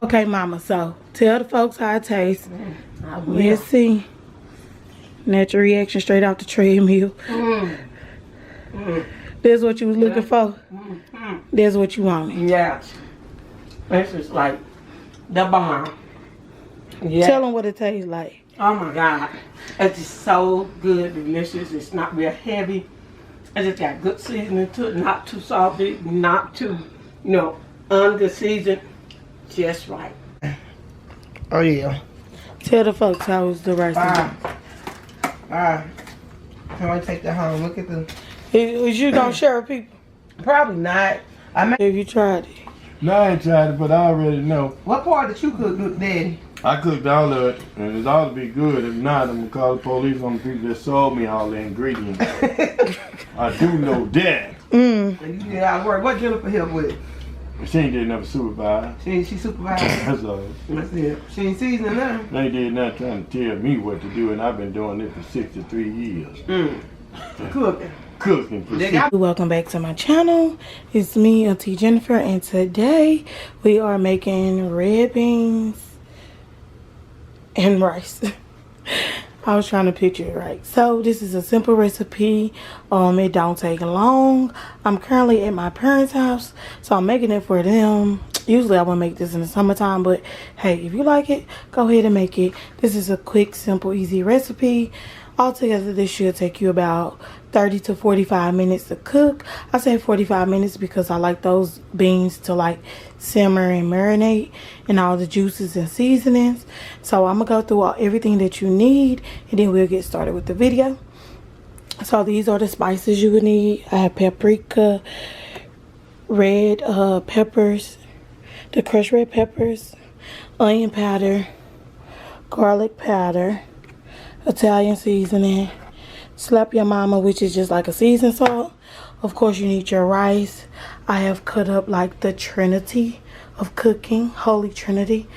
Okay, mama, so tell the folks how it tastes. Let's see. Natural reaction straight off the treadmill. That's what you was looking for? That's what you wanted? Yes. This is like the bomb. Yeah. Tell them what it tastes like. Oh my God. It's just so good, delicious. It's not real heavy. It just got good seasoning to it. Not too salty, not too, under seasoned. Just right. Oh yeah. Tell the folks how was the rice. Alright. Can I take that home? Look at the... Is you gonna share with people? Probably not. Have you tried it? No, I ain't tried it, but I already know. What part did you cook, Daddy? I cooked all of it, and it ought to be good. If not, I'm gonna call the police on the people that sold me all the ingredients. I do know that. And you did all the work. What Jennifer helped with? She ain't did never supervise. She supervised. That's all. That's it. She ain't seasoning nothing. They did not trying to tell me what to do, and I've been doing it for 63 years. Cooking. Cooking for Welcome back to my channel. It's me, Auntie Jennifer, and today we are making red beans and rice. I was trying to picture it right. So this is a simple recipe. It don't take long. I'm currently at my parents' house, so I'm making it for them. Usually I would make this in the summertime, but hey, if you like it, go ahead and make it. This is a quick, simple, easy recipe. Altogether, this should take you about 30 to 45 minutes to cook. I say 45 minutes because I like those beans to like simmer and marinate and all the juices and seasonings. So I'm gonna go through everything that you need, and then we'll get started with the video. So these are the spices you would need. I have paprika, red peppers, the crushed red peppers, onion powder, garlic powder, Italian seasoning, slap your mama, which is just like a seasoned salt. Of course, you need your rice. I have cut up like the Trinity of cooking, Holy Trinity.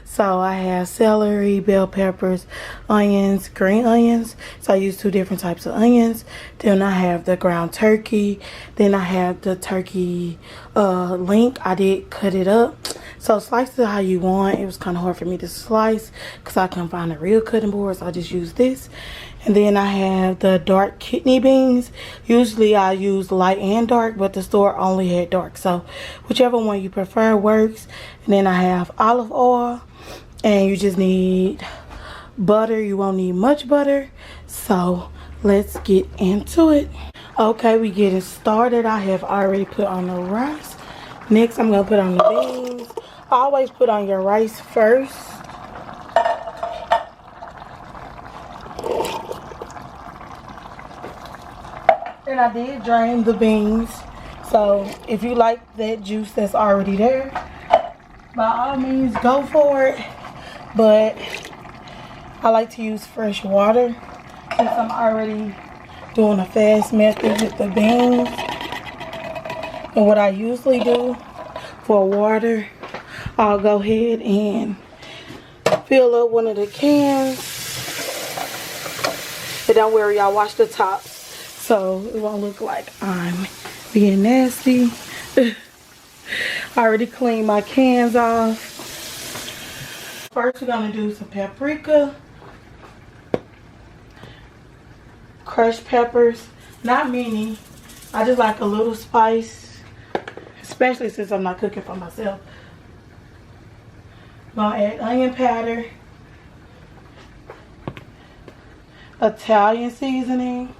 So I have celery, bell peppers, onions, green onions. So I use 2 different types of onions. Then I have the ground turkey. Then I have the turkey link. I did cut it up. So slice it how you want. It was kind of hard for me to slice because I couldn't find a real cutting board, so I just used this. And then I have the dark kidney beans. Usually I use light and dark, but the store only had dark. So whichever one you prefer works. And then I have olive oil. And you just need butter. You won't need much butter. So let's get into it. Okay, we getting started. I have already put on the rice. Next, I'm going to put on the beans. Always put on your rice first. And I did drain the beans. So if you like that juice that's already there, by all means go for it. But I like to use fresh water since I'm already doing a fast method with the beans. And what I usually do for water, I'll go ahead and fill up one of the cans. But don't worry, I'll wash the tops so it won't look like I'm being nasty. I already cleaned my cans off. First, we're gonna do some paprika, crushed peppers, not many. I just like a little spice, especially since I'm not cooking for myself. I'm gonna add onion powder, Italian seasoning,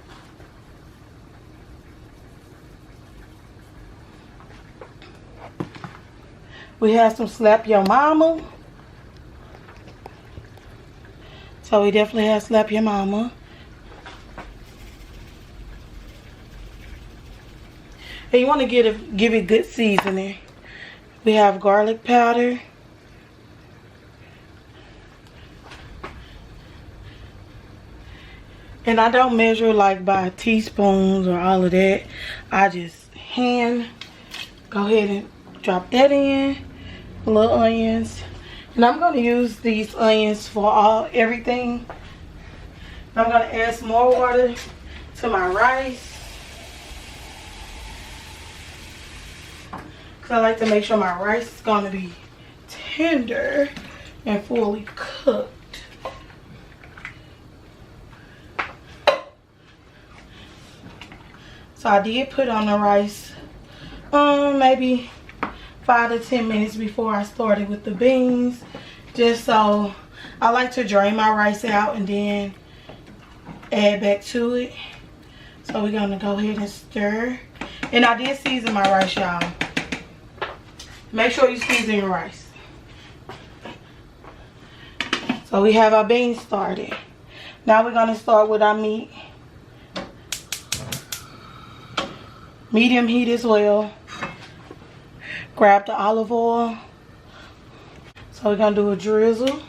we have some slap your mama. So we definitely have slap your mama. And you want to give it good seasoning. We have garlic powder. And I don't measure like by teaspoons or all of that. I just hand go ahead and drop that in. Little onions. And I'm going to use these onions for everything. I'm going to add some more water to my rice. Because I like to make sure my rice is going to be tender and fully cooked. So I did put on the rice maybe 5 to 10 minutes before I started with the beans, just so I like to drain my rice out and then add back to it. So we're gonna go ahead and stir. And I did season my rice, y'all. Make sure you season your rice. So we have our beans started. Now we're gonna start with our meat. Medium heat as well. Grab the olive oil. So we're gonna do a drizzle.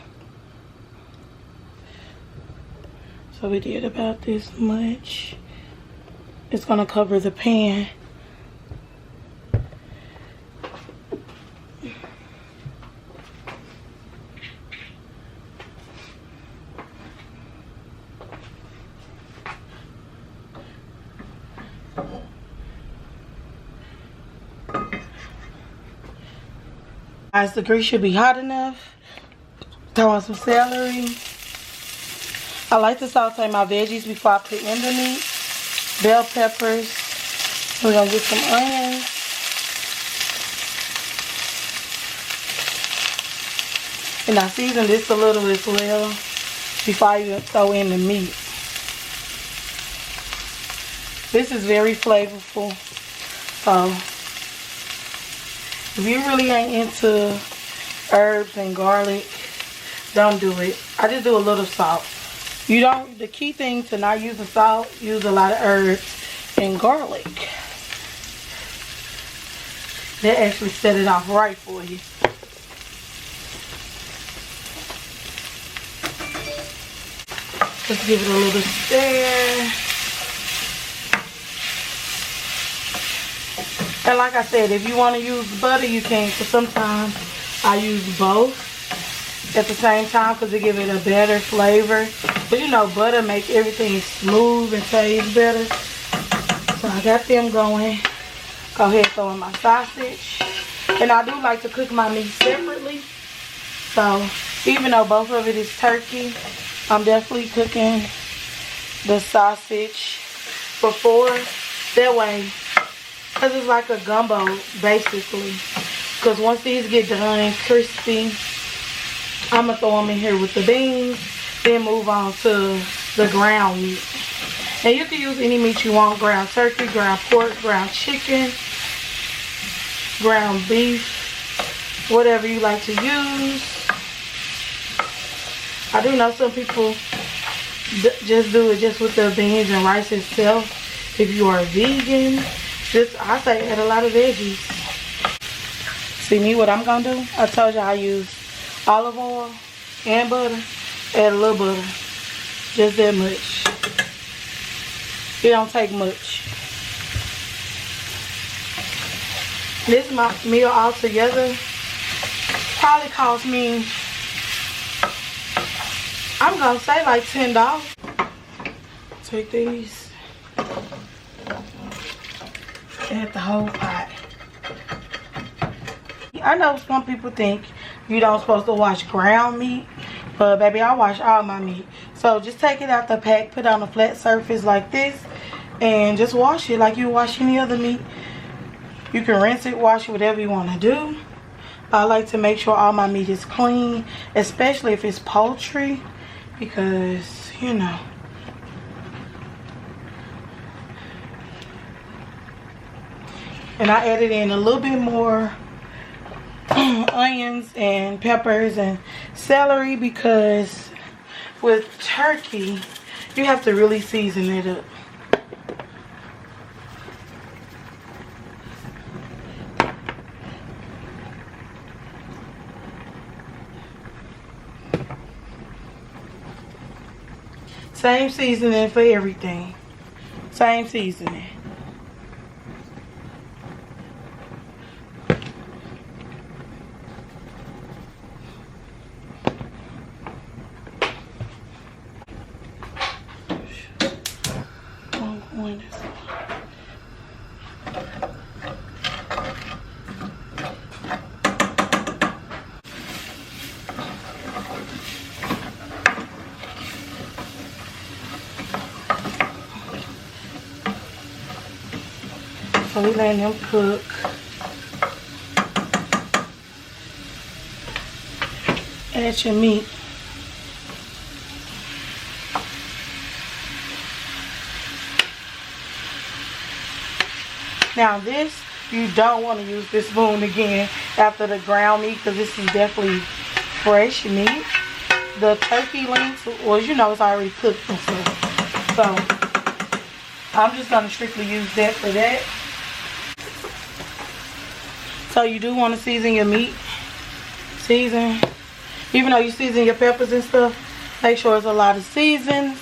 So we did about this much. It's gonna cover the pan. Guys, the grease should be hot enough. Throw on some celery. I like to saute my veggies before I put in the meat. Bell peppers. We're gonna get some onions. And I season this a little as well before I even throw in the meat. This is very flavorful. So if you really ain't into herbs and garlic, don't do it. I just do a little salt. You don't, the key thing to not using salt, use a lot of herbs and garlic. That actually set it off right for you. Just give it a little stir. And like I said, if you want to use butter, you can. But sometimes I use both at the same time because it gives it a better flavor. But you know, butter makes everything smooth and taste better. So I got them going. Go ahead and throw in my sausage. And I do like to cook my meat separately. So even though both of it is turkey, I'm definitely cooking the sausage before. That way, because it's like a gumbo basically. Because once these get done crispy, I'm going to throw them in here with the beans. Then move on to the ground meat. And you can use any meat you want. Ground turkey, ground pork, ground chicken, ground beef, whatever you like to use. I do know some people just do it just with the beans and rice itself. If you are vegan, I say add a lot of veggies. See me, what I'm going to do? I told you I use olive oil and butter. Add a little butter. Just that much. It don't take much. This meal altogether probably cost me, I'm going to say like $10. Take these. Add the whole pot. I know some people think you don't supposed to wash ground meat. But baby, I wash all my meat. So just take it out the pack, put it on a flat surface like this, and just wash it like you wash any other meat. You can rinse it, wash it, whatever you want to do. I like to make sure all my meat is clean, especially if it's poultry, because, you know. And I added in a little bit more onions and peppers and celery because with turkey you have to really season it up. Same seasoning for everything. Same seasoning. So we letting them cook. Add your meat. Now this, you don't want to use this spoon again after the ground meat, because this is definitely fresh meat. The turkey links, well, you know, it's already cooked and stuff. So I'm just going to strictly use that for that. So you do want to season your meat. Season. Even though you season your peppers and stuff, make sure it's a lot of seasons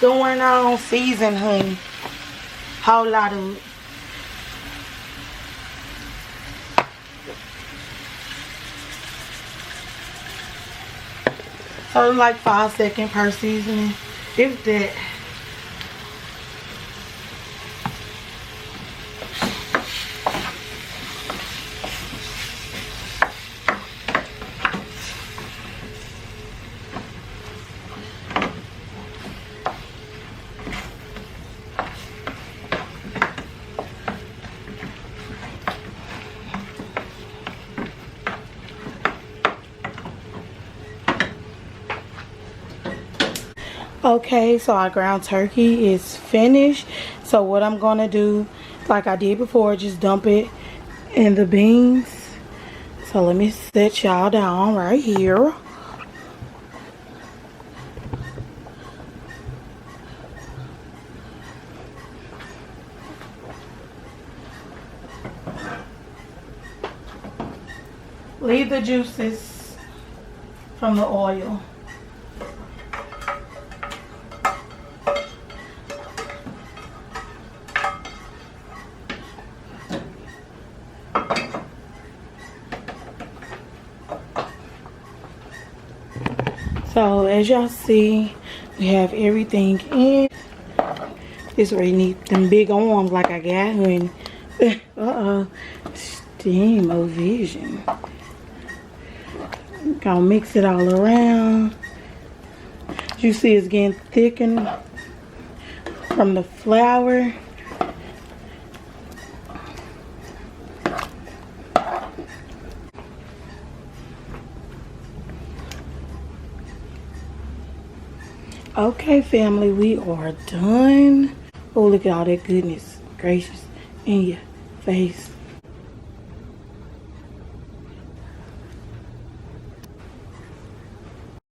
going on. Season, honey. Whole lot of it. So like 5 seconds per seasoning, if that. Okay, so our ground turkey is finished. So what I'm gonna do, like I did before, just dump it in the beans. So let me set y'all down right here. Leave the juices from the oil. So as y'all see, we have everything in. This where you need them big arms like I got when steam o vision. Gonna mix it all around. You see it's getting thickened from the flour. Okay, family, we are done. Oh, look at all that goodness gracious in your face.